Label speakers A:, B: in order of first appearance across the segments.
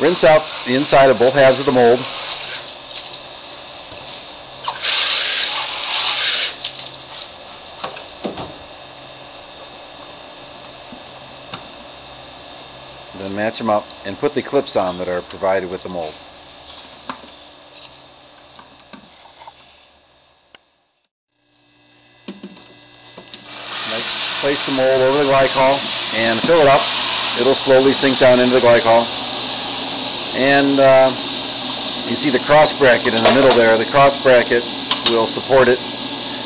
A: Rinse out the inside of both halves of the mold. Then match them up and put the clips on that are provided with the mold. Place the mold over the glycol and fill it up. It'll slowly sink down into the glycol. And you see the cross bracket in the middle there. The cross bracket will support it.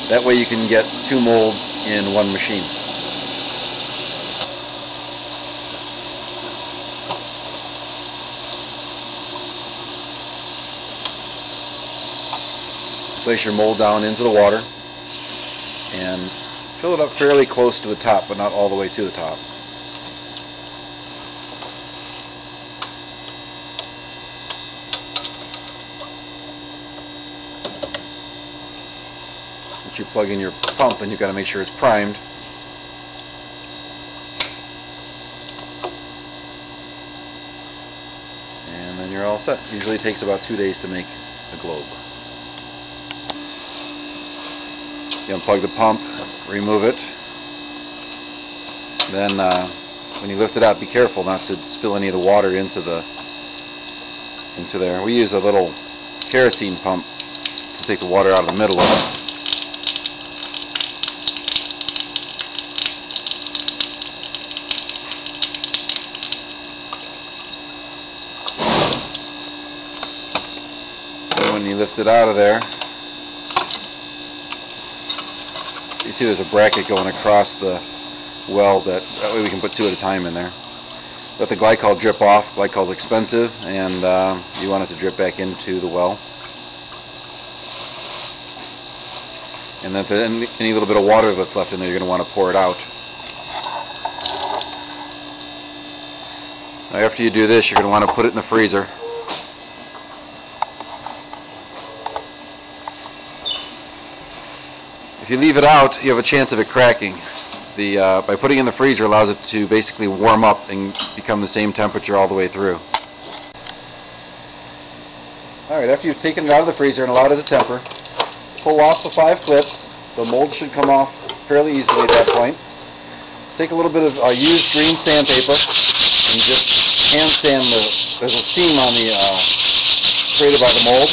A: That way you can get two molds in one machine. Place your mold down into the water and fill it up fairly close to the top, but not all the way to the top. Once you plug in your pump, and you've got to make sure it's primed. And then you're all set. Usually it takes about 2 days to make a globe. You unplug the pump, remove it. Then when you lift it out, be careful not to spill any of the water into there. We use a little kerosene pump to take the water out of the middle of it. And when you lift it out of there, you see there's a bracket going across the well, that way we can put two at a time in there. Let the glycol drip off. Glycol is expensive, and you want it to drip back into the well. And then if there's any little bit of water that's left in there, you're going to want to pour it out. Now after you do this, you're going to want to put it in the freezer. If you leave it out, you have a chance of it cracking. By putting it in the freezer allows it to basically warm up and become the same temperature all the way through. Alright, after you've taken it out of the freezer and allowed it to temper, pull off the 5 clips. The mold should come off fairly easily at that point. Take a little bit of used green sandpaper and just hand sand there's a seam on the created by the mold.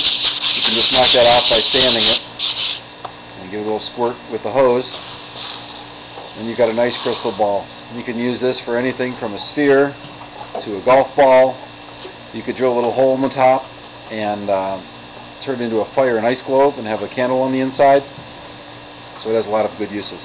A: You can just knock that off by sanding it. Give it a little squirt with the hose, and you've got a nice crystal ball. You can use this for anything from a sphere to a golf ball. You could drill a little hole in the top and turn it into a fire and ice globe and have a candle on the inside. So it has a lot of good uses.